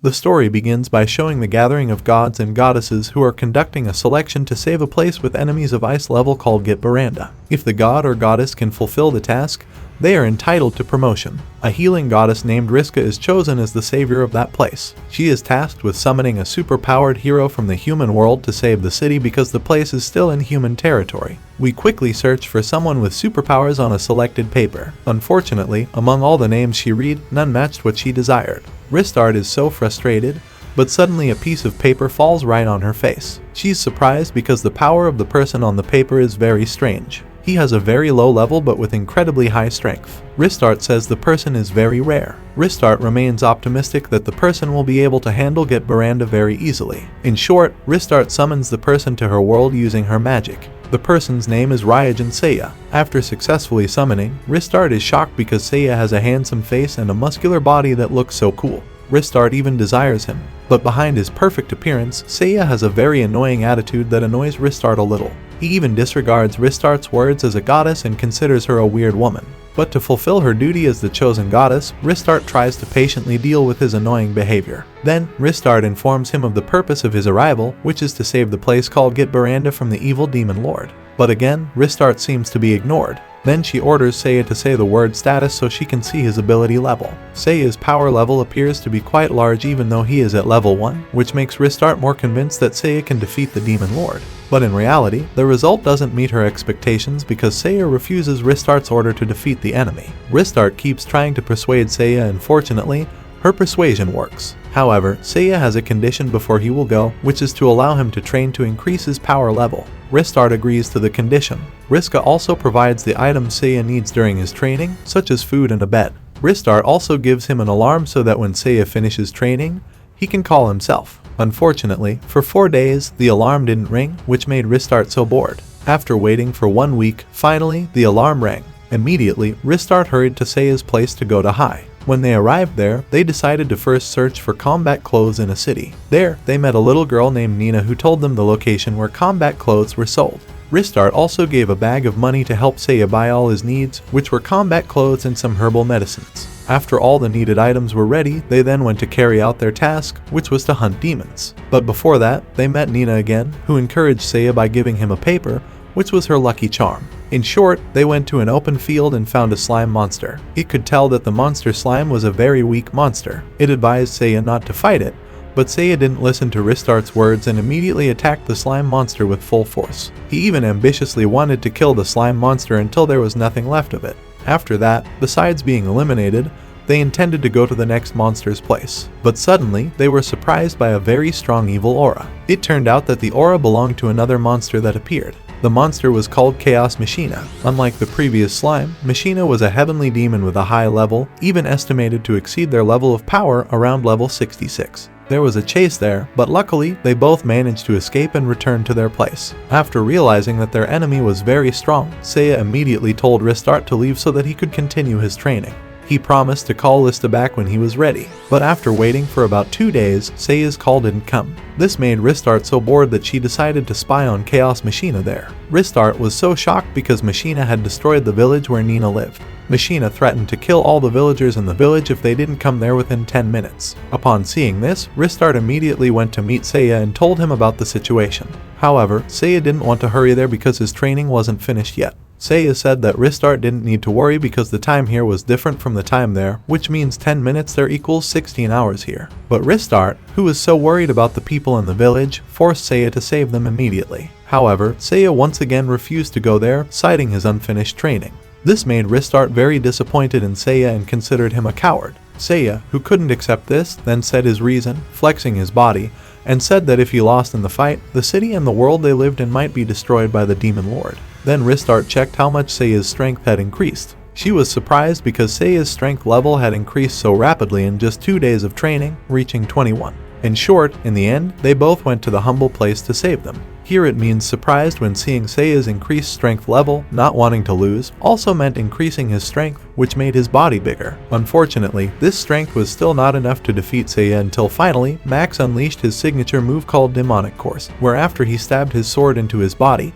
The story begins by showing the gathering of gods and goddesses who are conducting a selection to save a place with enemies of ice level called Gitbaranda. If the god or goddess can fulfill the task, they are entitled to promotion. A healing goddess named Riska is chosen as the savior of that place. She is tasked with summoning a super-powered hero from the human world to save the city because the place is still in human territory. We quickly search for someone with superpowers on a selected paper. Unfortunately, among all the names she read, none matched what she desired. Ristart is so frustrated, but suddenly a piece of paper falls right on her face. She's surprised because the power of the person on the paper is very strange. He has a very low level but with incredibly high strength. Ristart says the person is very rare. Ristart remains optimistic that the person will be able to handle Gitbaranda very easily. In short, Ristart summons the person to her world using her magic. The person's name is Ryujin Seiya. After successfully summoning, Ristart is shocked because Seiya has a handsome face and a muscular body that looks so cool. Ristart even desires him. But behind his perfect appearance, Seiya has a very annoying attitude that annoys Ristart a little. He even disregards Ristart's words as a goddess and considers her a weird woman. But to fulfill her duty as the chosen goddess, Ristart tries to patiently deal with his annoying behavior. Then, Ristart informs him of the purpose of his arrival, which is to save the place called Gitbaranda from the evil demon lord. But again, Ristart seems to be ignored. Then she orders Seiya to say the word status so she can see his ability level. Seiya's power level appears to be quite large even though he is at level 1, which makes Ristart more convinced that Seiya can defeat the demon lord. But in reality, the result doesn't meet her expectations because Seiya refuses Ristart's order to defeat the enemy. Ristart keeps trying to persuade Seiya and fortunately, her persuasion works. However, Seiya has a condition before he will go, which is to allow him to train to increase his power level. Ristart agrees to the condition. Riska also provides the items Seiya needs during his training, such as food and a bed. Ristart also gives him an alarm so that when Seiya finishes training, he can call himself. Unfortunately, for 4 days, the alarm didn't ring, which made Ristart so bored. After waiting for 1 week, finally, the alarm rang. Immediately, Ristart hurried to Seiya's place to go to High. When they arrived there, they decided to first search for combat clothes in a city. There, they met a little girl named Nina who told them the location where combat clothes were sold. Ristart also gave a bag of money to help Seiya buy all his needs, which were combat clothes and some herbal medicines. After all the needed items were ready, they then went to carry out their task, which was to hunt demons. But before that, they met Nina again, who encouraged Seiya by giving him a paper, which was her lucky charm. In short, they went to an open field and found a slime monster. It could tell that the monster slime was a very weak monster. It advised Seiya not to fight it, but Seiya didn't listen to Ristart's words and immediately attacked the slime monster with full force. He even ambitiously wanted to kill the slime monster until there was nothing left of it. After that, besides being eliminated, they intended to go to the next monster's place. But suddenly, they were surprised by a very strong evil aura. It turned out that the aura belonged to another monster that appeared. The monster was called Chaos Machina. Unlike the previous slime, Machina was a heavenly demon with a high level, even estimated to exceed their level of power around level 66. There was a chase there, but luckily, they both managed to escape and return to their place. After realizing that their enemy was very strong, Seiya immediately told Ristart to leave so that he could continue his training. He promised to call Lista back when he was ready, but after waiting for about 2 days, Seiya's call didn't come. This made Ristart so bored that she decided to spy on Chaos Machina there. Ristart was so shocked because Machina had destroyed the village where Nina lived. Machina threatened to kill all the villagers in the village if they didn't come there within 10 minutes. Upon seeing this, Ristart immediately went to meet Seiya and told him about the situation. However, Seiya didn't want to hurry there because his training wasn't finished yet. Seiya said that Ristart didn't need to worry because the time here was different from the time there, which means 10 minutes there equals 16 hours here. But Ristart, who was so worried about the people in the village, forced Seiya to save them immediately. However, Seiya once again refused to go there, citing his unfinished training. This made Ristart very disappointed in Seiya and considered him a coward. Seiya, who couldn't accept this, then said his reason, flexing his body, and said that if he lost in the fight, the city and the world they lived in might be destroyed by the demon lord. Then Ristart checked how much Seiya's strength had increased. She was surprised because Seiya's strength level had increased so rapidly in just 2 days of training, reaching 21. In short, in the end, they both went to the humble place to save them. Here it means surprised when seeing Seiya's increased strength level, not wanting to lose, also meant increasing his strength, which made his body bigger. Unfortunately, this strength was still not enough to defeat Seiya until finally, Max unleashed his signature move called Demonic Course, where after he stabbed his sword into his body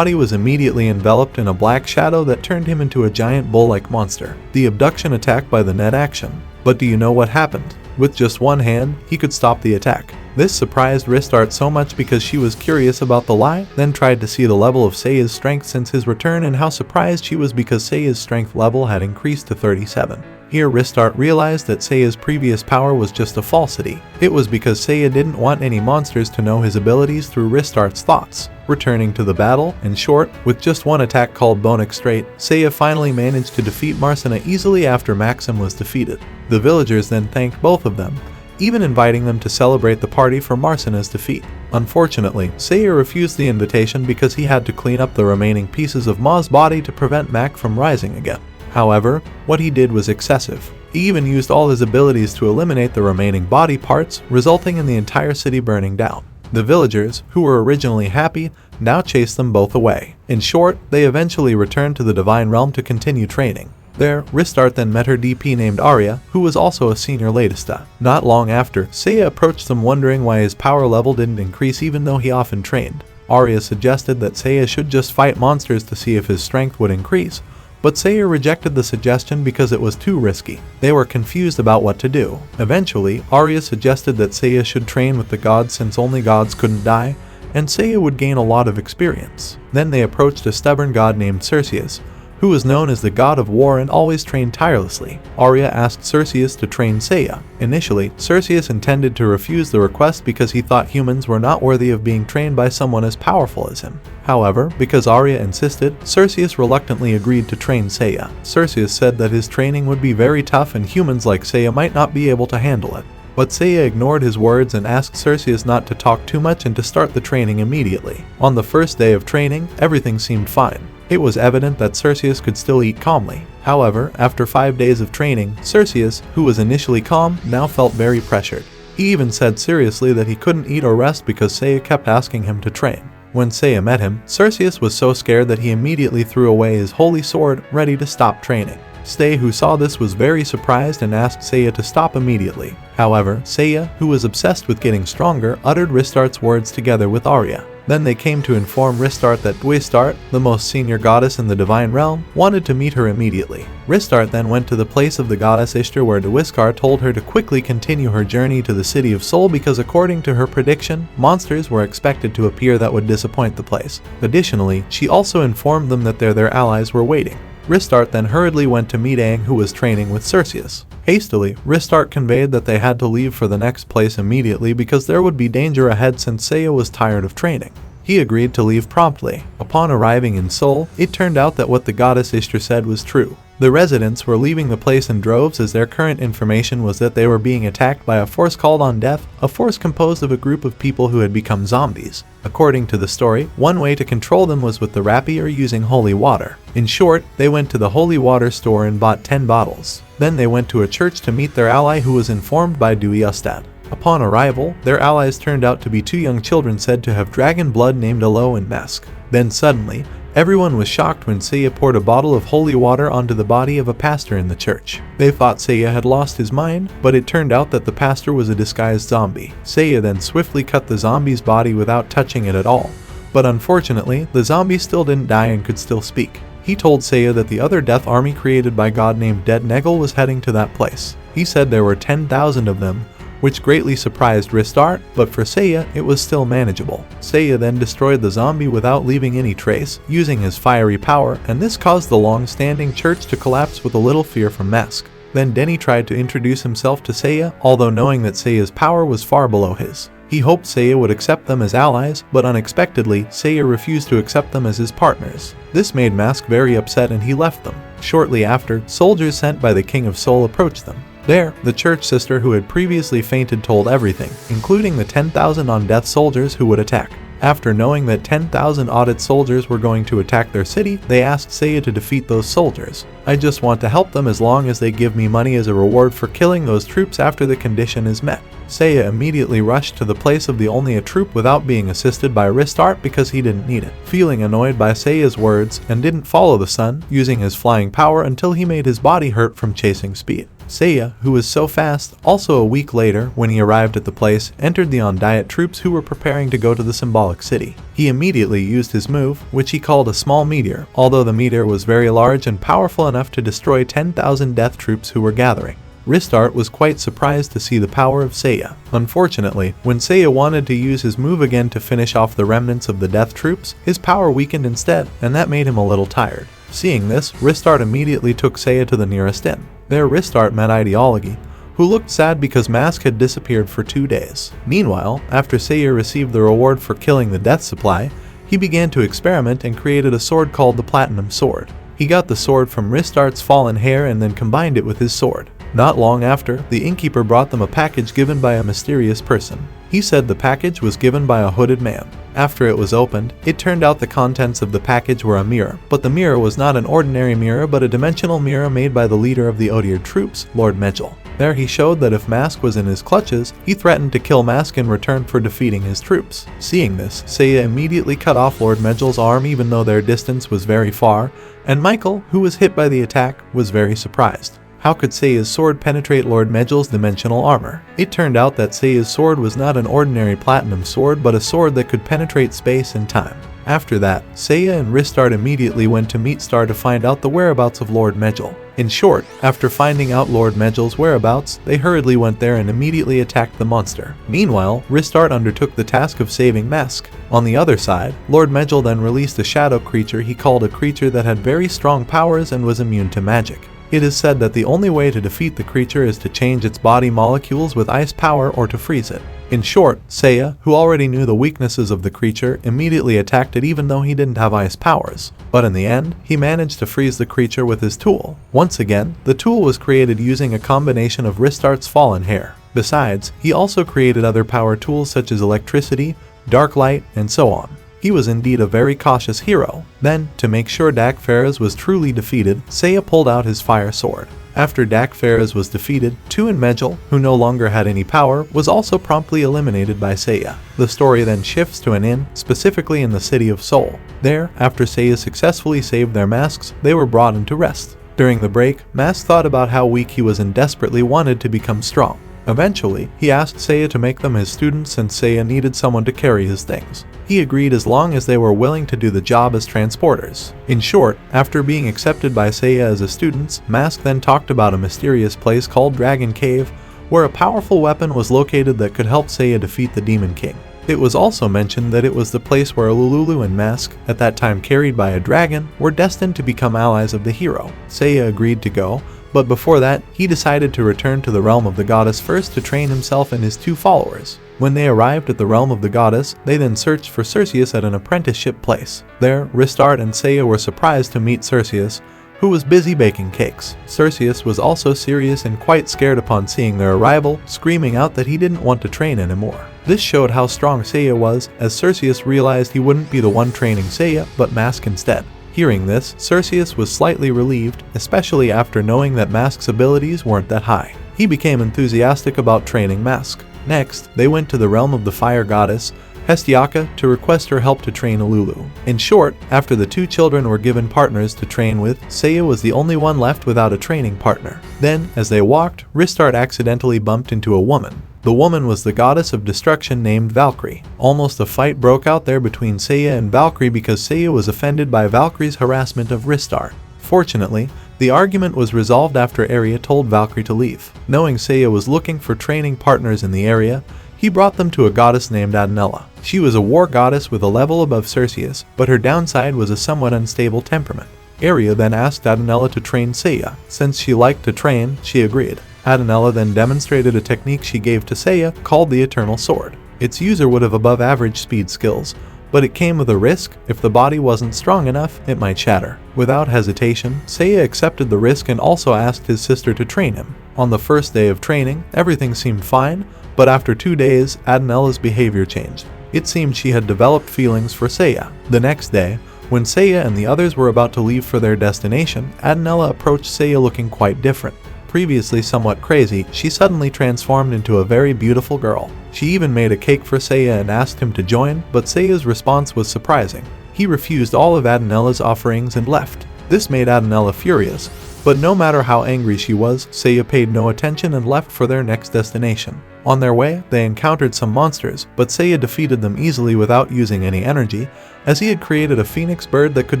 was immediately enveloped in a black shadow that turned him into a giant bull-like monster. The abduction attacked by the net action. But do you know what happened? With just one hand, he could stop the attack. This surprised Ristart so much because she was curious about the lie, then tried to see the level of Seiya's strength since his return and how surprised she was because Seiya's strength level had increased to 37. Here Ristart realized that Seiya's previous power was just a falsity. It was because Seiya didn't want any monsters to know his abilities through Ristart's thoughts. Returning to the battle, in short, with just one attack called Bonic Straight, Seiya finally managed to defeat Marcina easily after Maxim was defeated. The villagers then thanked both of them, even inviting them to celebrate the party for Marcina's defeat. Unfortunately, Seiya refused the invitation because he had to clean up the remaining pieces of Ma's body to prevent Mac from rising again. However, what he did was excessive. He even used all his abilities to eliminate the remaining body parts, resulting in the entire city burning down. The villagers, who were originally happy, now chased them both away. In short, they eventually returned to the Divine Realm to continue training. There, Ristart then met her DP named Arya, who was also a senior latesta. Not long after, Seiya approached them wondering why his power level didn't increase even though he often trained. Arya suggested that Seiya should just fight monsters to see if his strength would increase, but Seiya rejected the suggestion because it was too risky. They were confused about what to do. Eventually, Arya suggested that Seiya should train with the gods since only gods couldn't die, and Seiya would gain a lot of experience. Then they approached a stubborn god named Cerseus, who was known as the god of war and always trained tirelessly. Arya asked Cerseus to train Seiya. Initially, Cerseus intended to refuse the request because he thought humans were not worthy of being trained by someone as powerful as him. However, because Arya insisted, Cerseus reluctantly agreed to train Seiya. Cerseus said that his training would be very tough and humans like Seiya might not be able to handle it. But Seiya ignored his words and asked Cerseus not to talk too much and to start the training immediately. On the first day of training, everything seemed fine. It was evident that Cerseus could still eat calmly. However, after 5 days of training, Cerseus, who was initially calm, now felt very pressured. He even said seriously that he couldn't eat or rest because Seiya kept asking him to train. When Seiya met him, Cerseus was so scared that he immediately threw away his holy sword, ready to stop training. Seiya, who saw this, was very surprised and asked Seiya to stop immediately. However, Seiya, who was obsessed with getting stronger, uttered Ristart's words together with Arya. Then they came to inform Ristart that Dwystart, the most senior goddess in the Divine Realm, wanted to meet her immediately. Ristart then went to the place of the goddess Ishtar where Dwystart told her to quickly continue her journey to the City of Soul because according to her prediction, monsters were expected to appear that would disappoint the place. Additionally, she also informed them that their allies were waiting. Ristart then hurriedly went to meet Aang, who was training with Cerseus. Hastily, Ristart conveyed that they had to leave for the next place immediately because there would be danger ahead since Seiya was tired of training. He agreed to leave promptly. Upon arriving in Seoul, it turned out that what the goddess Ishtar said was true. The residents were leaving the place in droves as their current information was that they were being attacked by a force called Undeath, a force composed of a group of people who had become zombies. According to the story, one way to control them was with the rapi or using holy water. In short, they went to the holy water store and bought 10 bottles. Then they went to a church to meet their ally who was informed by Dwystart. Upon arrival, their allies turned out to be 2 young children said to have dragon blood named Alo and Mesk. Then suddenly, everyone was shocked when Seiya poured a bottle of holy water onto the body of a pastor in the church. They thought Seiya had lost his mind, but it turned out that the pastor was a disguised zombie. Seiya then swiftly cut the zombie's body without touching it at all. But unfortunately, the zombie still didn't die and could still speak. He told Seiya that the other death army created by god named Dead Negel was heading to that place. He said there were 10,000 of them, which greatly surprised Ristart, but for Seiya, it was still manageable. Seiya then destroyed the zombie without leaving any trace, using his fiery power, and this caused the long-standing church to collapse with a little fear from Mesk. Then Denny tried to introduce himself to Seiya, although knowing that Seiya's power was far below his. He hoped Seiya would accept them as allies, but unexpectedly, Seiya refused to accept them as his partners. This made Mesk very upset and he left them. Shortly after, soldiers sent by the King of Seoul approached them. There, the church sister who had previously fainted told everything, including the 10,000 on-death soldiers who would attack. After knowing that 10,000 audit soldiers were going to attack their city, they asked Seiya to defeat those soldiers. I just want to help them as long as they give me money as a reward for killing those troops after the condition is met. Seiya immediately rushed to the place of the only a troop without being assisted by Ristart because he didn't need it. Feeling annoyed by Seiya's words and didn't follow the sun, using his flying power until he made his body hurt from chasing speed. Seiya, who was so fast, also a week later, when he arrived at the place, entered the on-diet troops who were preparing to go to the symbolic city. He immediately used his move, which he called a small meteor, although the meteor was very large and powerful enough to destroy 10,000 death troops who were gathering. Ristart was quite surprised to see the power of Seiya. Unfortunately, when Seiya wanted to use his move again to finish off the remnants of the death troops, his power weakened instead, and that made him a little tired. Seeing this, Ristart immediately took Seiya to the nearest inn. There Ristart met Ideology, who looked sad because Mask had disappeared for 2 days. Meanwhile, after Seiya received the reward for killing the death supply, he began to experiment and created a sword called the Platinum Sword. He got the sword from Ristart's fallen hair and then combined it with his sword. Not long after, the innkeeper brought them a package given by a mysterious person. He said the package was given by a hooded man. After it was opened, it turned out the contents of the package were a mirror, but the mirror was not an ordinary mirror but a dimensional mirror made by the leader of the Odir troops, Lord Medjol. There he showed that if Mask was in his clutches, he threatened to kill Mask in return for defeating his troops. Seeing this, Seiya immediately cut off Lord Medjol's arm even though their distance was very far, and Michael, who was hit by the attack, was very surprised. How could Seiya's sword penetrate Lord Medjol's dimensional armor? It turned out that Seiya's sword was not an ordinary platinum sword but a sword that could penetrate space and time. After that, Seiya and Ristart immediately went to meet Star to find out the whereabouts of Lord Medjol. In short, after finding out Lord Medjol's whereabouts, they hurriedly went there and immediately attacked the monster. Meanwhile, Ristart undertook the task of saving Mask. On the other side, Lord Medjol then released a shadow creature he called a creature that had very strong powers and was immune to magic. It is said that the only way to defeat the creature is to change its body molecules with ice power or to freeze it. In short, Seiya, who already knew the weaknesses of the creature, immediately attacked it even though he didn't have ice powers. But in the end, he managed to freeze the creature with his tool. Once again, the tool was created using a combination of Ristart's fallen hair. Besides, he also created other power tools such as electricity, dark light, and so on. He was indeed a very cautious hero. Then, to make sure Dak Faraz was truly defeated, Seiya pulled out his fire sword. After Dak Faraz was defeated, Tuin Medjol, who no longer had any power, was also promptly eliminated by Seiya. The story then shifts to an inn, specifically in the city of Seoul. There, after Seiya successfully saved their masks, they were brought into rest. During the break, Mask thought about how weak he was and desperately wanted to become strong. Eventually, he asked Seiya to make them his students since Seiya needed someone to carry his things. He agreed as long as they were willing to do the job as transporters. In short, after being accepted by Seiya as a student, Mask then talked about a mysterious place called Dragon Cave, where a powerful weapon was located that could help Seiya defeat the Demon King. It was also mentioned that it was the place where Lululu and Mask, at that time carried by a dragon, were destined to become allies of the hero. Seiya agreed to go, but before that, he decided to return to the realm of the goddess first to train himself and his 2 followers. When they arrived at the realm of the goddess, they then searched for Cerseus at an apprenticeship place. There, Ristart and Seiya were surprised to meet Cerseus, who was busy baking cakes. Cerseus was also serious and quite scared upon seeing their arrival, screaming out that he didn't want to train anymore. This showed how strong Seiya was, as Cerseus realized he wouldn't be the one training Seiya, but Mask instead. Hearing this, Cerseus was slightly relieved, especially after knowing that Mask's abilities weren't that high. He became enthusiastic about training Mask. Next, they went to the realm of the fire goddess, Hestiaka, to request her help to train Lulu. In short, after the 2 children were given partners to train with, Seiya was the only one left without a training partner. Then, as they walked, Ristart accidentally bumped into a woman. The woman was the goddess of destruction named Valkyrie. Almost a fight broke out there between Seiya and Valkyrie because Seiya was offended by Valkyrie's harassment of Ristart. Fortunately, the argument was resolved after Arya told Valkyrie to leave. Knowing Seiya was looking for training partners in the area, he brought them to a goddess named Adenella. She was a war goddess with a level above Cerseus, but her downside was a somewhat unstable temperament. Arya then asked Adenella to train Seiya. Since she liked to train, she agreed. Adenella then demonstrated a technique she gave to Seiya called the Eternal Sword. Its user would have above average speed skills, but it came with a risk. If the body wasn't strong enough, it might shatter. Without hesitation, Seiya accepted the risk and also asked his sister to train him. On the first day of training, everything seemed fine, but after 2 days, Adenella's behavior changed. It seemed she had developed feelings for Seiya. The next day, when Seiya and the others were about to leave for their destination, Adenella approached Seiya looking quite different. Previously somewhat crazy, she suddenly transformed into a very beautiful girl. She even made a cake for Seiya and asked him to join, but Seiya's response was surprising. He refused all of Adenella's offerings and left. This made Adenella furious, but no matter how angry she was, Seiya paid no attention and left for their next destination. On their way, they encountered some monsters, but Seiya defeated them easily without using any energy, as he had created a phoenix bird that could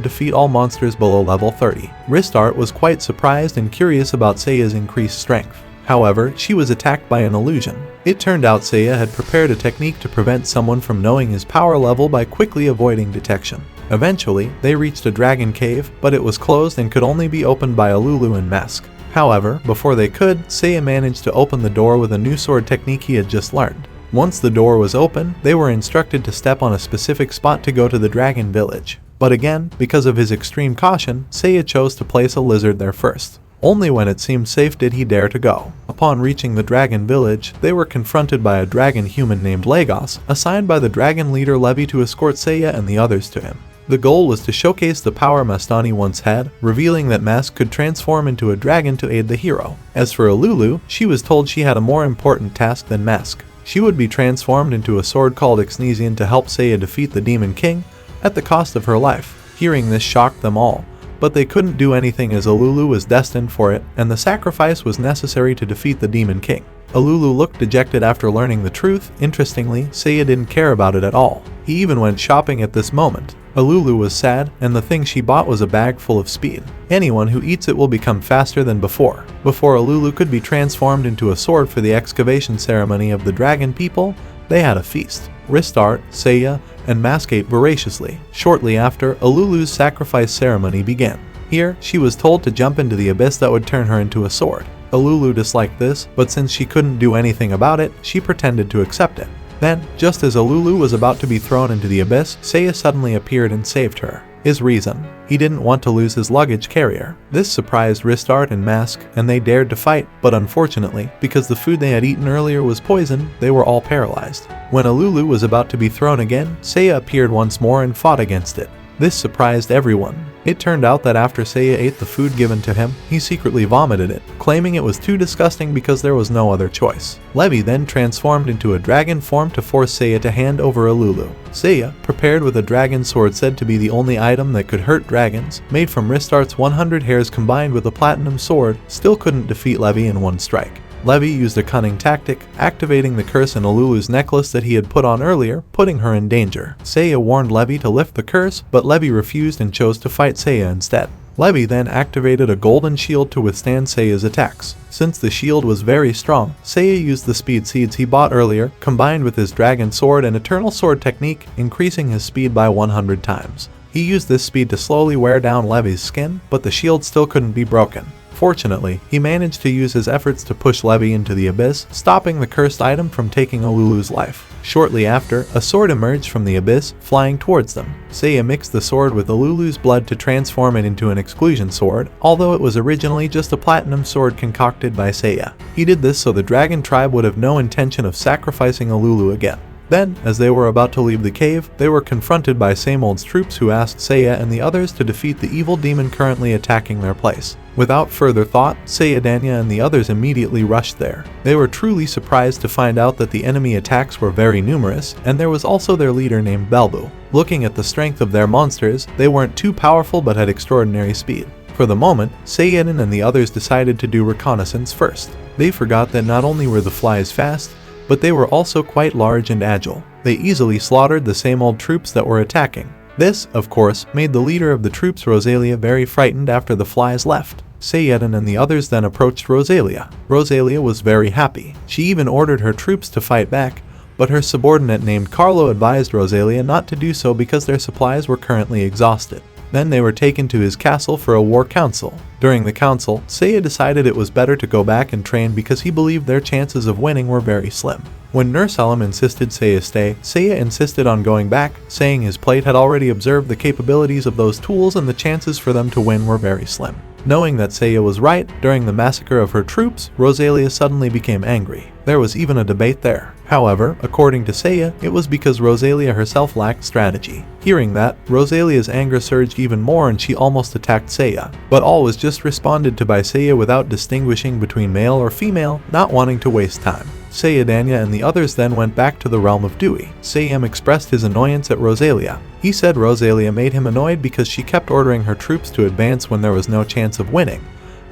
defeat all monsters below level 30. Ristart was quite surprised and curious about Seiya's increased strength. However, she was attacked by an illusion. It turned out Seiya had prepared a technique to prevent someone from knowing his power level by quickly avoiding detection. Eventually, they reached a dragon cave, but it was closed and could only be opened by Alulu and Mask. However, before they could, Seiya managed to open the door with a new sword technique he had just learned. Once the door was open, they were instructed to step on a specific spot to go to the dragon village. But again, because of his extreme caution, Seiya chose to place a lizard there first. Only when it seemed safe did he dare to go. Upon reaching the dragon village, they were confronted by a dragon human named Lagos, assigned by the dragon leader Levi to escort Seiya and the others to him. The goal was to showcase the power Mastani once had, revealing that Mask could transform into a dragon to aid the hero. As for Alulu, she was told she had a more important task than Mask. She would be transformed into a sword called Ixnesian to help Seiya defeat the Demon King, at the cost of her life. Hearing this shocked them all, but they couldn't do anything as Alulu was destined for it, and the sacrifice was necessary to defeat the Demon King. Alulu looked dejected after learning the truth. Interestingly, Seiya didn't care about it at all. He even went shopping at this moment. Alulu was sad, and the thing she bought was a bag full of speed. Anyone who eats it will become faster than before. Before Alulu could be transformed into a sword for the excavation ceremony of the dragon people, they had a feast. Ristar, Seiya, and Mask ate voraciously. Shortly after, Alulu's sacrifice ceremony began. Here, she was told to jump into the abyss that would turn her into a sword. Alulu disliked this, but since she couldn't do anything about it, she pretended to accept it. Then, just as Alulu was about to be thrown into the abyss, Seiya suddenly appeared and saved her. His reason: he didn't want to lose his luggage carrier. This surprised Ristar and Mask, and they dared to fight, but unfortunately, because the food they had eaten earlier was poisoned, they were all paralyzed. When Alulu was about to be thrown again, Seiya appeared once more and fought against it. This surprised everyone. It turned out that after Seiya ate the food given to him, he secretly vomited it, claiming it was too disgusting because there was no other choice. Levi then transformed into a dragon form to force Seiya to hand over Alulu. Seiya, prepared with a dragon sword said to be the only item that could hurt dragons, made from Ristart's 100 hairs combined with a platinum sword, still couldn't defeat Levi in one strike. Levi used a cunning tactic, activating the curse in Alulu's necklace that he had put on earlier, putting her in danger. Seiya warned Levi to lift the curse, but Levi refused and chose to fight Seiya instead. Levi then activated a golden shield to withstand Seiya's attacks. Since the shield was very strong, Seiya used the speed seeds he bought earlier, combined with his dragon sword and eternal sword technique, increasing his speed by 100 times. He used this speed to slowly wear down Levi's skin, but the shield still couldn't be broken. Fortunately, he managed to use his efforts to push Levi into the abyss, stopping the cursed item from taking Alulu's life. Shortly after, a sword emerged from the abyss, flying towards them. Seiya mixed the sword with Alulu's blood to transform it into an exclusion sword, although it was originally just a platinum sword concocted by Seiya. He did this so the dragon tribe would have no intention of sacrificing Alulu again. Then, as they were about to leave the cave, they were confronted by same old's troops who asked Seiya and the others to defeat the evil demon currently attacking their place. Without further thought, Seiya, Danya, and the others immediately rushed there. They were truly surprised to find out that the enemy attacks were very numerous, and there was also their leader named Belbu. Looking at the strength of their monsters, they weren't too powerful but had extraordinary speed. For the moment, Seiya and the others decided to do reconnaissance first. They forgot that not only were the flies fast, but they were also quite large and agile. They easily slaughtered the same old troops that were attacking. This, of course, made the leader of the troops, Rosalia, very frightened after the flies left. Seiya and the others then approached Rosalia. Rosalia was very happy. She even ordered her troops to fight back, but her subordinate named Carlo advised Rosalia not to do so because their supplies were currently exhausted. Then they were taken to his castle for a war council. During the council, Seiya decided it was better to go back and train because he believed their chances of winning were very slim. When Nurselim insisted Seiya stay, Seiya insisted on going back, saying his plate had already observed the capabilities of those tools and the chances for them to win were very slim. Knowing that Seiya was right, during the massacre of her troops, Rosalia suddenly became angry. There was even a debate there. However, according to Seiya, it was because Rosalia herself lacked strategy. Hearing that, Rosalia's anger surged even more and she almost attacked Seiya. But all was just responded to by Seiya without distinguishing between male or female, not wanting to waste time. Seiya, Danya, and the others then went back to the realm of Dewey. Seiya expressed his annoyance at Rosalia. He said Rosalia made him annoyed because she kept ordering her troops to advance when there was no chance of winning,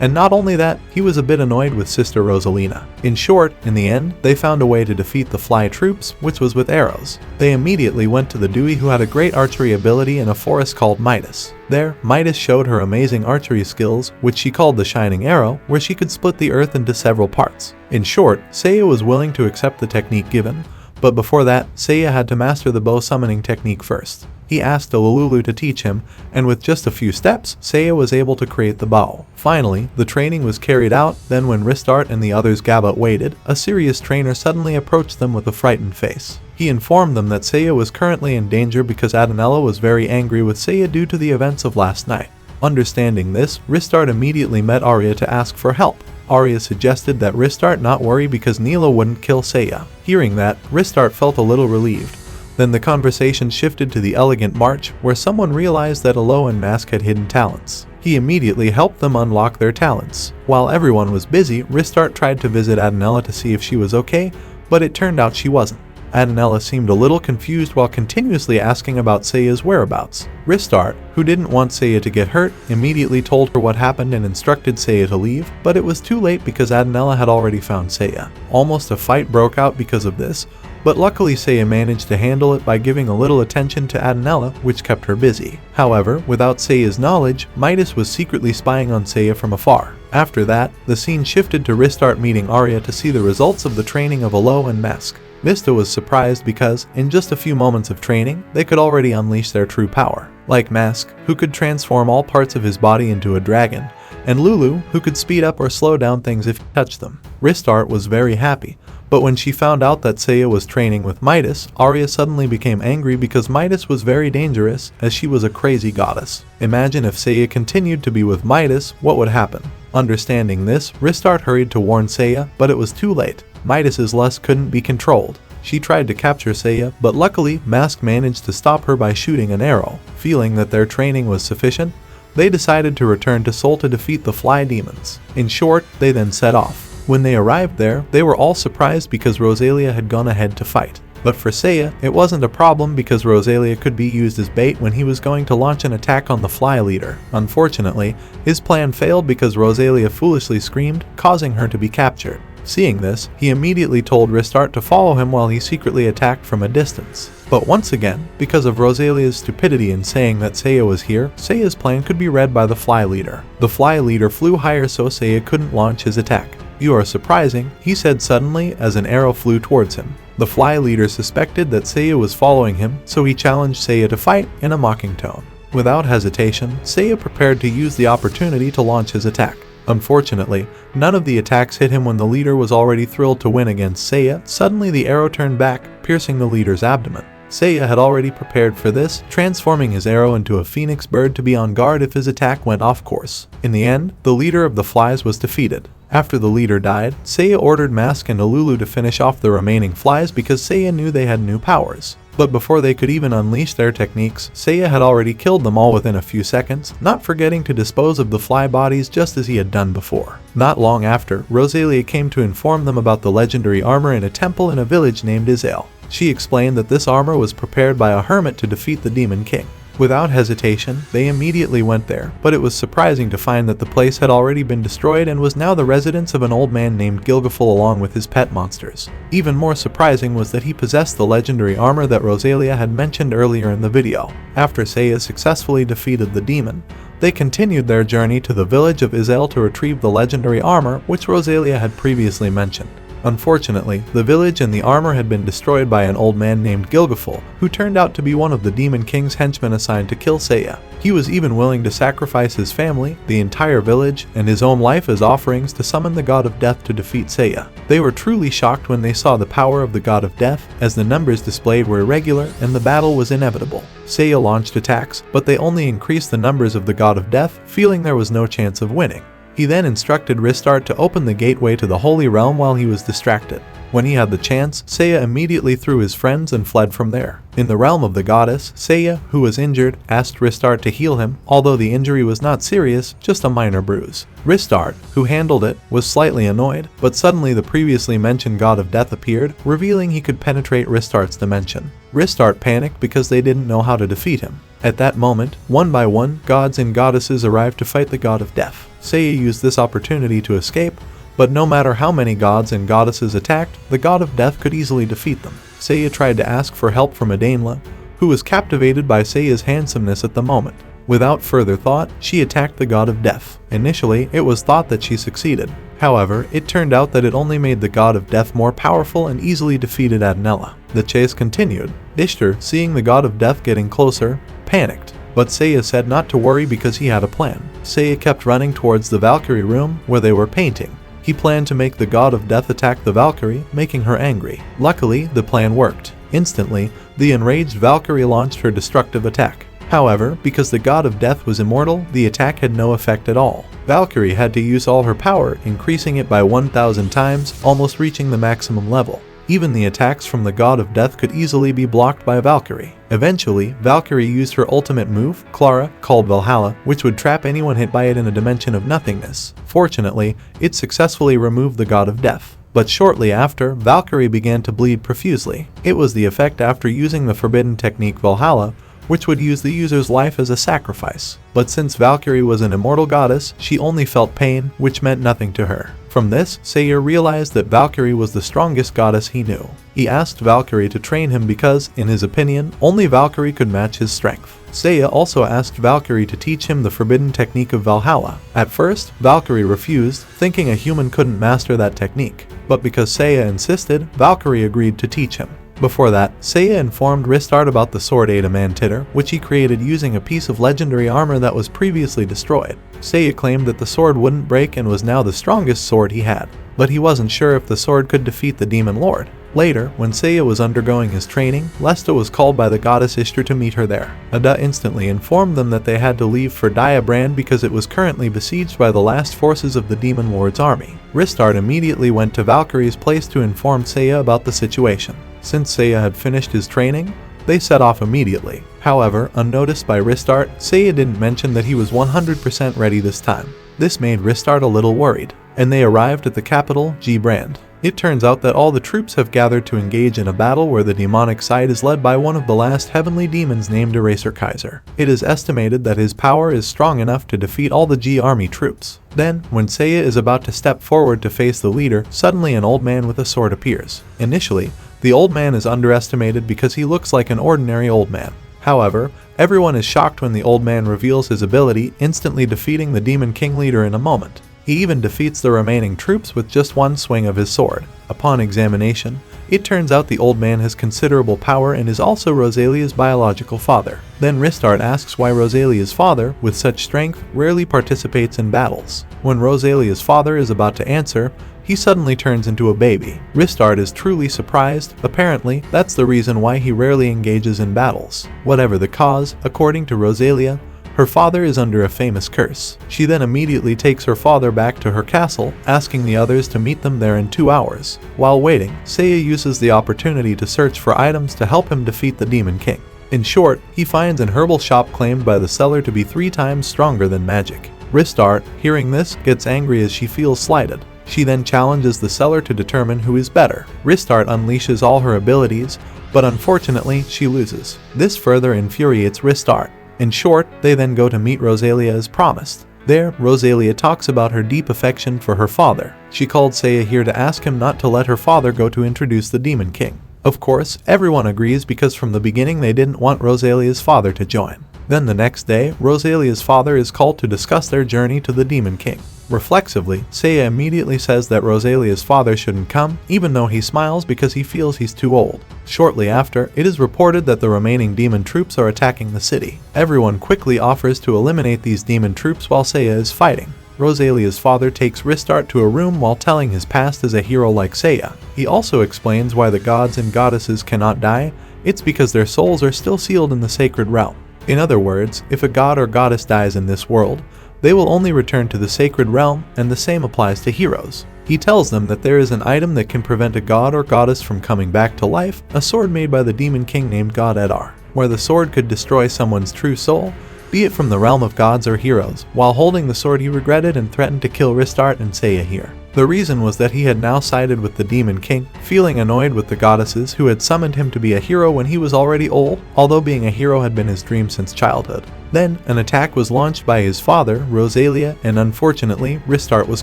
And not only that, he was a bit annoyed with Sister Rosalina. In short, in the end, they found a way to defeat the fly troops, which was with arrows. They immediately went to the Dewey, who had a great archery ability in a forest called Midas. There, Midas showed her amazing archery skills, which she called the Shining Arrow, where she could split the earth into several parts. In short, Seiya was willing to accept the technique given, but before that, Seiya had to master the bow summoning technique first. He asked Lulu to teach him, and with just a few steps, Seiya was able to create the bow. Finally, the training was carried out. Then when Ristardt and the others Gabba waited, a serious trainer suddenly approached them with a frightened face. He informed them that Seiya was currently in danger because Adanella was very angry with Seiya due to the events of last night. Understanding this, Ristardt immediately met Arya to ask for help. Arya suggested that Ristardt not worry because Neela wouldn't kill Seiya. Hearing that, Ristardt felt a little relieved. Then the conversation shifted to the elegant march, where someone realized that Alo and Mask had hidden talents. He immediately helped them unlock their talents. While everyone was busy, Ristardt tried to visit Adanella to see if she was okay, but it turned out she wasn't. Adanella seemed a little confused while continuously asking about Seiya's whereabouts. Ristardt, who didn't want Seiya to get hurt, immediately told her what happened and instructed Seiya to leave, but it was too late because Adanella had already found Seiya. Almost a fight broke out because of this, but luckily Seiya managed to handle it by giving a little attention to Adanella, which kept her busy. However, without Seiya's knowledge, Midas was secretly spying on Seiya from afar. After that, the scene shifted to Ristardt meeting Arya to see the results of the training of Alo and Mask. Vista was surprised because, in just a few moments of training, they could already unleash their true power. Like Mask, who could transform all parts of his body into a dragon, and Lulu, who could speed up or slow down things if he touched them. Ristardt was very happy, but when she found out that Seiya was training with Midas, Arya suddenly became angry because Midas was very dangerous as she was a crazy goddess. Imagine if Seiya continued to be with Midas, what would happen? Understanding this, Ristardt hurried to warn Seiya, but it was too late. Midas's lust couldn't be controlled. She tried to capture Seiya, but luckily, Mask managed to stop her by shooting an arrow. Feeling that their training was sufficient, they decided to return to Seoul to defeat the fly demons. In short, they then set off. When they arrived there, they were all surprised because Rosalia had gone ahead to fight. But for Seiya, it wasn't a problem because Rosalia could be used as bait when he was going to launch an attack on the fly leader. Unfortunately, his plan failed because Rosalia foolishly screamed, causing her to be captured. Seeing this, he immediately told Ristardt to follow him while he secretly attacked from a distance. But once again, because of Rosalia's stupidity in saying that Seiya was here, Seiya's plan could be read by the fly leader. The fly leader flew higher so Seiya couldn't launch his attack. "You are surprising," he said suddenly as an arrow flew towards him. The fly leader suspected that Seiya was following him, so he challenged Seiya to fight in a mocking tone. Without hesitation, Seiya prepared to use the opportunity to launch his attack. Unfortunately, none of the attacks hit him when the leader was already thrilled to win against Seiya. Suddenly the arrow turned back, piercing the leader's abdomen. Seiya had already prepared for this, transforming his arrow into a phoenix bird to be on guard if his attack went off course. In the end, the leader of the flies was defeated. After the leader died, Seiya ordered Mask and Lulu to finish off the remaining flies because Seiya knew they had new powers. But before they could even unleash their techniques, Seiya had already killed them all within a few seconds, not forgetting to dispose of the fly bodies just as he had done before. Not long after, Rosalia came to inform them about the legendary armor in a temple in a village named Izel. She explained that this armor was prepared by a hermit to defeat the Demon King. Without hesitation, they immediately went there, but it was surprising to find that the place had already been destroyed and was now the residence of an old man named Gilgafel along with his pet monsters. Even more surprising was that he possessed the legendary armor that Rosalia had mentioned earlier in the video. After Seiya successfully defeated the demon, they continued their journey to the village of Izel to retrieve the legendary armor which Rosalia had previously mentioned. Unfortunately, the village and the armor had been destroyed by an old man named Gilgafel, who turned out to be one of the Demon King's henchmen assigned to kill Seiya. He was even willing to sacrifice his family, the entire village, and his own life as offerings to summon the God of Death to defeat Seiya. They were truly shocked when they saw the power of the God of Death, as the numbers displayed were irregular and the battle was inevitable. Seiya launched attacks, but they only increased the numbers of the God of Death, feeling there was no chance of winning. He then instructed Ristardt to open the gateway to the Holy Realm while he was distracted. When he had the chance, Seiya immediately threw his friends and fled from there. In the realm of the goddess, Seiya, who was injured, asked Ristardt to heal him, although the injury was not serious, just a minor bruise. Ristardt, who handled it, was slightly annoyed, but suddenly the previously mentioned God of Death appeared, revealing he could penetrate Ristardt's dimension. Ristardt panicked because they didn't know how to defeat him. At that moment, one by one, gods and goddesses arrived to fight the god of death. Seiya used this opportunity to escape, but no matter how many gods and goddesses attacked, the god of death could easily defeat them. Seiya tried to ask for help from Adainla, who was captivated by Seiya's handsomeness at the moment. Without further thought, she attacked the god of death. Initially, it was thought that she succeeded. However, it turned out that it only made the god of death more powerful and easily defeated Adnella. The chase continued. Ishtar, seeing the god of death getting closer, panicked. But Seiya said not to worry because he had a plan. Seiya kept running towards the Valkyrie room where they were painting. He planned to make the god of death attack the Valkyrie, making her angry. Luckily, the plan worked. Instantly, the enraged Valkyrie launched her destructive attack. However, because the god of death was immortal, the attack had no effect at all. Valkyrie had to use all her power, increasing it by 1,000 times, almost reaching the maximum level. Even the attacks from the god of death could easily be blocked by Valkyrie. Eventually, Valkyrie used her ultimate move, Clara, called Valhalla, which would trap anyone hit by it in a dimension of nothingness. Fortunately, it successfully removed the god of death. But shortly after, Valkyrie began to bleed profusely. It was the effect after using the forbidden technique Valhalla, which would use the user's life as a sacrifice. But since Valkyrie was an immortal goddess, she only felt pain, which meant nothing to her. From this, Seiya realized that Valkyrie was the strongest goddess he knew. He asked Valkyrie to train him because, in his opinion, only Valkyrie could match his strength. Seiya also asked Valkyrie to teach him the forbidden technique of Valhalla. At first, Valkyrie refused, thinking a human couldn't master that technique. But because Seiya insisted, Valkyrie agreed to teach him. Before that, Seiya informed Ristar about the sword Adamantitter, which he created using a piece of legendary armor that was previously destroyed. Seiya claimed that the sword wouldn't break and was now the strongest sword he had, but he wasn't sure if the sword could defeat the Demon Lord. Later, when Seiya was undergoing his training, Lesta was called by the goddess Ishtar to meet her there. Ada instantly informed them that they had to leave for Diabrand because it was currently besieged by the last forces of the Demon Lord's army. Ristar immediately went to Valkyrie's place to inform Seiya about the situation. Since Seiya had finished his training, they set off immediately. However, unnoticed by Ristar, Seiya didn't mention that he was 100% ready this time. This made Ristar a little worried, and they arrived at the capital, G-Brand. It turns out that all the troops have gathered to engage in a battle where the demonic side is led by one of the last heavenly demons named Eraser Kaiser. It is estimated that his power is strong enough to defeat all the G army troops. Then, when Seiya is about to step forward to face the leader, suddenly an old man with a sword appears. Initially, the old man is underestimated because he looks like an ordinary old man. However, everyone is shocked when the old man reveals his ability, instantly defeating the Demon King leader in a moment. He even defeats the remaining troops with just one swing of his sword. Upon examination, it turns out the old man has considerable power and is also Rosalia's biological father. Then Ristar asks why Rosalia's father, with such strength, rarely participates in battles. When Rosalia's father is about to answer, he suddenly turns into a baby. Ristar is truly surprised. Apparently, that's the reason why he rarely engages in battles. Whatever the cause, according to Rosalia, her father is under a famous curse. She then immediately takes her father back to her castle, asking the others to meet them there in 2 hours. While waiting, Seiya uses the opportunity to search for items to help him defeat the Demon King. In short, he finds an herbal shop claimed by the seller to be 3 times stronger than magic. Ristar, hearing this, gets angry as she feels slighted. She then challenges the seller to determine who is better. Ristar unleashes all her abilities, but unfortunately, she loses. This further infuriates Ristar. In short, they then go to meet Rosalia as promised. There, Rosalia talks about her deep affection for her father. She called Seiya here to ask him not to let her father go to introduce the Demon King. Of course, everyone agrees because from the beginning they didn't want Rosalia's father to join. Then the next day, Rosalia's father is called to discuss their journey to the Demon King. Reflexively, Seiya immediately says that Rosalia's father shouldn't come, even though he smiles because he feels he's too old. Shortly after, it is reported that the remaining demon troops are attacking the city. Everyone quickly offers to eliminate these demon troops while Seiya is fighting. Rosalia's father takes Ristar to a room while telling his past as a hero like Seiya. He also explains why the gods and goddesses cannot die. It's because their souls are still sealed in the sacred realm. In other words, if a god or goddess dies in this world, they will only return to the sacred realm, and the same applies to heroes. He tells them that there is an item that can prevent a god or goddess from coming back to life, a sword made by the Demon King named God Edar, where the sword could destroy someone's true soul, be it from the realm of gods or heroes. While holding the sword he regretted and threatened to kill Ristar and Seiya here. The reason was that he had now sided with the Demon King, feeling annoyed with the goddesses who had summoned him to be a hero when he was already old, although being a hero had been his dream since childhood. Then, an attack was launched by his father, Rosalia, and unfortunately, Ristar was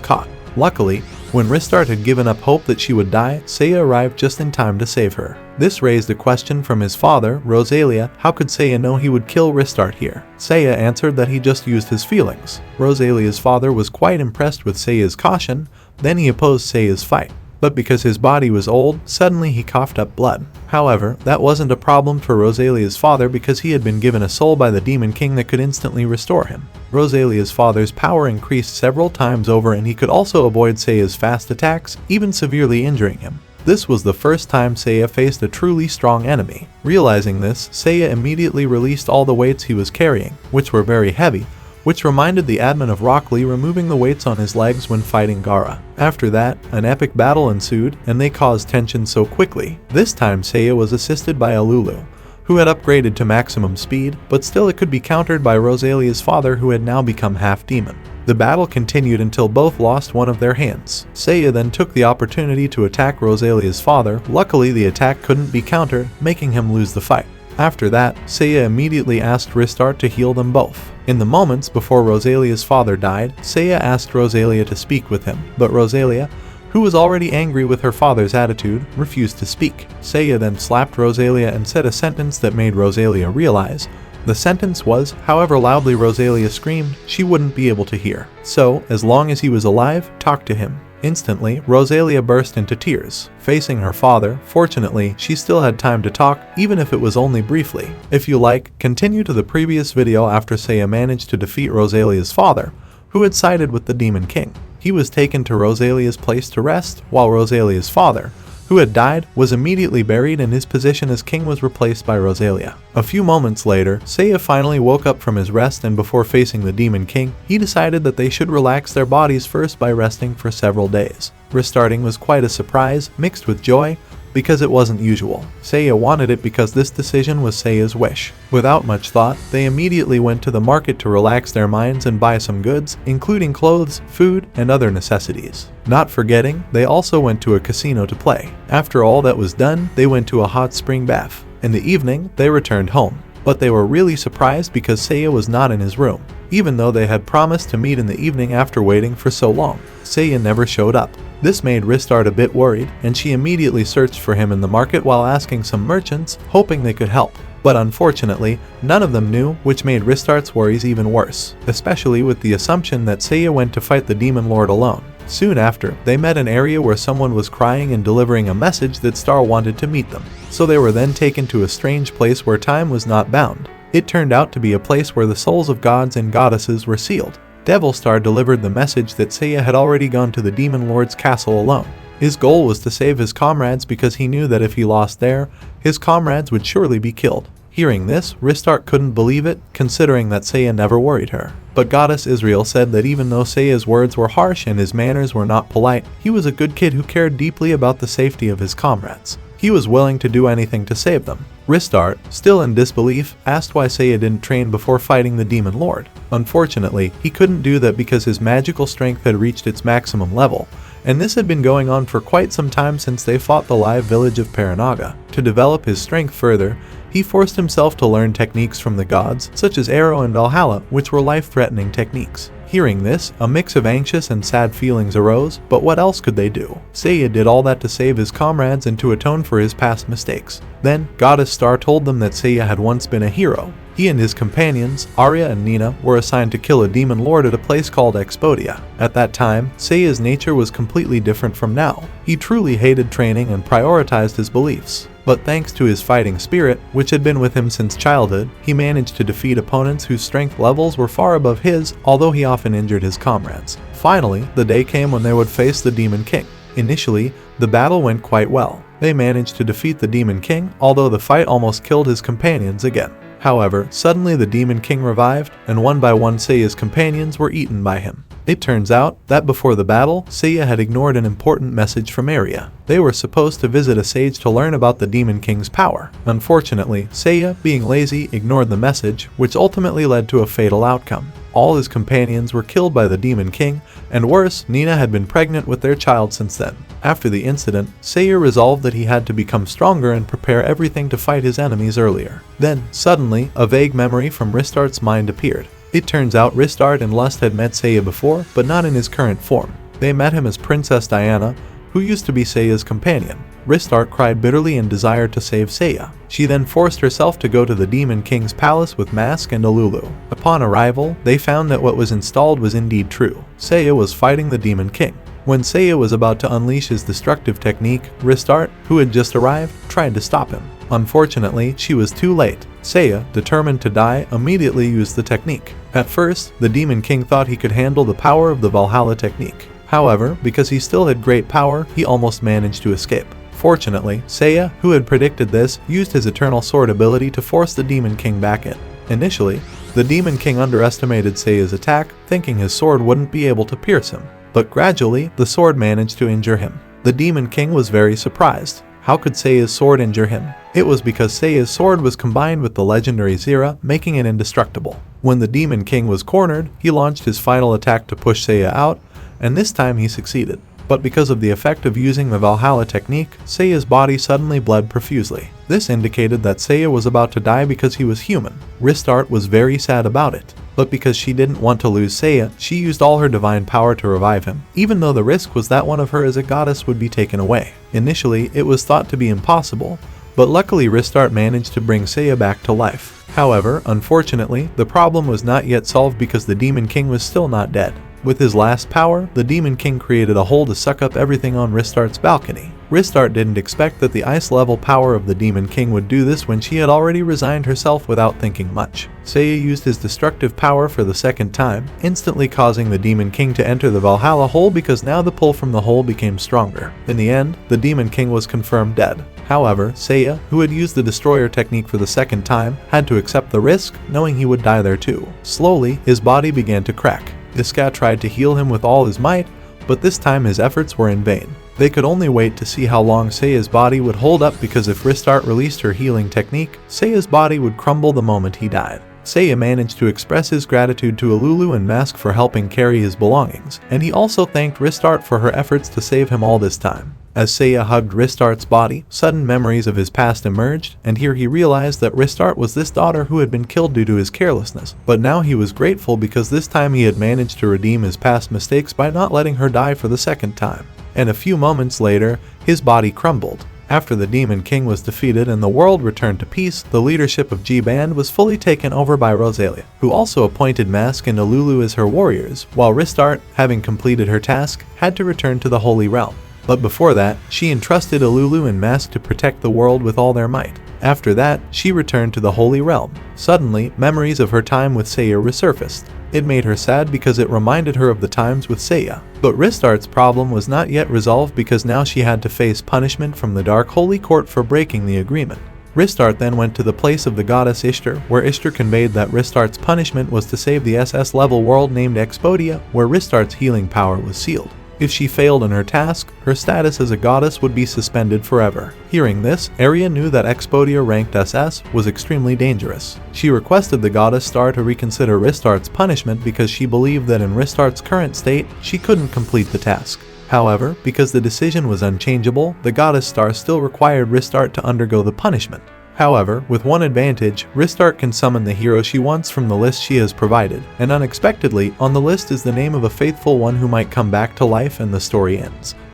caught. Luckily, when Ristar had given up hope that she would die, Seiya arrived just in time to save her. This raised a question from his father, Rosalia: how could Seiya know he would kill Ristar here? Seiya answered that he just used his feelings. Rosalia's father was quite impressed with Seiya's caution, then he opposed Seiya's fight. But because his body was old, suddenly he coughed up blood. However, that wasn't a problem for Rosalia's father because he had been given a soul by the Demon King that could instantly restore him. Rosalia's father's power increased several times over and he could also avoid Seiya's fast attacks, even severely injuring him. This was the first time Seiya faced a truly strong enemy. Realizing this, Seiya immediately released all the weights he was carrying, which were very heavy, which reminded the admin of Rock Lee removing the weights on his legs when fighting Gaara. After that, an epic battle ensued, and they caused tension so quickly. This time Seiya was assisted by Alulu, who had upgraded to maximum speed, but still it could be countered by Rosalia's father who had now become half-demon. The battle continued until both lost one of their hands. Seiya then took the opportunity to attack Rosalia's father. Luckily the attack couldn't be countered, making him lose the fight. After that, Seiya immediately asked Ristar to heal them both. In the moments before Rosalia's father died, Seiya asked Rosalia to speak with him, but Rosalia, who was already angry with her father's attitude, refused to speak. Seiya then slapped Rosalia and said a sentence that made Rosalia realize. The sentence was, however loudly Rosalia screamed, she wouldn't be able to hear. So, as long as he was alive, talk to him. Instantly, Rosalia burst into tears. Facing her father, fortunately, she still had time to talk, even if it was only briefly. If you like, continue to the previous video after Seiya managed to defeat Rosalia's father, who had sided with the Demon King. He was taken to Rosalia's place to rest, while Rosalia's father, who had died, was immediately buried and his position as king was replaced by Rosalia. A few moments later, Seiya finally woke up from his rest, and before facing the Demon King, he decided that they should relax their bodies first by resting for several days. Restarting was quite a surprise, mixed with joy, because it wasn't usual. Seiya wanted it because this decision was Seiya's wish. Without much thought, they immediately went to the market to relax their minds and buy some goods, including clothes, food, and other necessities. Not forgetting, they also went to a casino to play. After all that was done, they went to a hot spring bath. In the evening, they returned home. But they were really surprised because Seiya was not in his room, even though they had promised to meet in the evening after waiting for so long. Seiya never showed up. This made Ristar a bit worried, and she immediately searched for him in the market while asking some merchants, hoping they could help. But unfortunately, none of them knew, which made Ristar's worries even worse, especially with the assumption that Seiya went to fight the Demon Lord alone. Soon after, they met an area where someone was crying and delivering a message that Star wanted to meet them. So they were then taken to a strange place where time was not bound. It turned out to be a place where the souls of gods and goddesses were sealed. Devil Star delivered the message that Seiya had already gone to the Demon Lord's castle alone. His goal was to save his comrades because he knew that if he lost there, his comrades would surely be killed. Hearing this, Ristar couldn't believe it, considering that Seiya never worried her. But Goddess Israel said that even though Seiya's words were harsh and his manners were not polite, he was a good kid who cared deeply about the safety of his comrades. He was willing to do anything to save them. Ristar, still in disbelief, asked why Seiya didn't train before fighting the Demon Lord. Unfortunately, he couldn't do that because his magical strength had reached its maximum level, and this had been going on for quite some time since they fought the live village of Paranaga. To develop his strength further, he forced himself to learn techniques from the gods, such as Arrow and Valhalla, which were life-threatening techniques. Hearing this, a mix of anxious and sad feelings arose, but what else could they do? Seiya did all that to save his comrades and to atone for his past mistakes. Then, Goddess Star told them that Seiya had once been a hero. He and his companions, Arya and Nina, were assigned to kill a demon lord at a place called Expodia. At that time, Seiya's nature was completely different from now. He truly hated training and prioritized his beliefs. But thanks to his fighting spirit, which had been with him since childhood, he managed to defeat opponents whose strength levels were far above his, although he often injured his comrades. Finally, the day came when they would face the Demon King. Initially, the battle went quite well. They managed to defeat the Demon King, although the fight almost killed his companions again. However, suddenly the Demon King revived, and one by one Seiya's companions were eaten by him. It turns out that before the battle, Seiya had ignored an important message from Arya. They were supposed to visit a sage to learn about the Demon King's power. Unfortunately, Seiya, being lazy, ignored the message, which ultimately led to a fatal outcome. All his companions were killed by the Demon King, and worse, Nina had been pregnant with their child since then. After the incident, Seiya resolved that he had to become stronger and prepare everything to fight his enemies earlier. Then, suddenly, a vague memory from Ristart's mind appeared. It turns out Ristart and Lust had met Seiya before, but not in his current form. They met him as Princess Diana, who used to be Seiya's companion. Ristart cried bitterly and desired to save Seiya. She then forced herself to go to the Demon King's palace with Mask and Alulu. Upon arrival, they found that what was installed was indeed true. Seiya was fighting the Demon King. When Seiya was about to unleash his destructive technique, Ristart, who had just arrived, tried to stop him. Unfortunately, she was too late. Seiya, determined to die, immediately used the technique. At first, the Demon King thought he could handle the power of the Valhalla technique. However, because he still had great power, he almost managed to escape. Fortunately, Seiya, who had predicted this, used his Eternal Sword ability to force the Demon King back in. Initially, the Demon King underestimated Seiya's attack, thinking his sword wouldn't be able to pierce him. But gradually, the sword managed to injure him. The Demon King was very surprised. How could Seiya's sword injure him? It was because Seiya's sword was combined with the legendary Zira, making it indestructible. When the Demon King was cornered, he launched his final attack to push Seiya out, and this time he succeeded. But because of the effect of using the Valhalla technique, Seiya's body suddenly bled profusely. This indicated that Seiya was about to die because he was human. Ristart was very sad about it. But because she didn't want to lose Seiya, she used all her divine power to revive him, even though the risk was that one of her as a goddess would be taken away. Initially, it was thought to be impossible, but luckily Ristart managed to bring Seiya back to life. However, unfortunately, the problem was not yet solved because the Demon King was still not dead. With his last power, the Demon King created a hole to suck up everything on Ristart's balcony. Ristart didn't expect that the ice-level power of the Demon King would do this when she had already resigned herself without thinking much. Seiya used his destructive power for the second time, instantly causing the Demon King to enter the Valhalla hole because now the pull from the hole became stronger. In the end, the Demon King was confirmed dead. However, Seiya, who had used the Destroyer technique for the second time, had to accept the risk, knowing he would die there too. Slowly, his body began to crack. Iska tried to heal him with all his might, but this time his efforts were in vain. They could only wait to see how long Seiya's body would hold up because if Ristart released her healing technique, Seiya's body would crumble the moment he died. Seiya managed to express his gratitude to Alulu and Mask for helping carry his belongings, and he also thanked Ristart for her efforts to save him all this time. As Seiya hugged Ristart's body, sudden memories of his past emerged, and here he realized that Ristart was this daughter who had been killed due to his carelessness. But now he was grateful because this time he had managed to redeem his past mistakes by not letting her die for the second time. And a few moments later, his body crumbled. After the Demon King was defeated and the world returned to peace, the leadership of G-Band was fully taken over by Rosalia, who also appointed Mask and Alulu as her warriors, while Ristart, having completed her task, had to return to the Holy Realm. But before that, she entrusted Alulu and Mask to protect the world with all their might. After that, she returned to the Holy Realm. Suddenly, memories of her time with Seiya resurfaced. It made her sad because it reminded her of the times with Seiya. But Ristart's problem was not yet resolved because now she had to face punishment from the Dark Holy Court for breaking the agreement. Ristart then went to the place of the goddess Ishtar, where Ishtar conveyed that Ristart's punishment was to save the SS-level world named Expodia, where Ristart's healing power was sealed. If she failed in her task, her status as a goddess would be suspended forever. Hearing this, Arya knew that Expodia ranked SS was extremely dangerous. She requested the goddess Star to reconsider Ristart's punishment because she believed that in Ristart's current state, she couldn't complete the task. However, because the decision was unchangeable, the goddess Star still required Ristart to undergo the punishment. However, with one advantage, Ristart can summon the hero she wants from the list she has provided, and unexpectedly, on the list is the name of a faithful one who might come back to life and the story ends.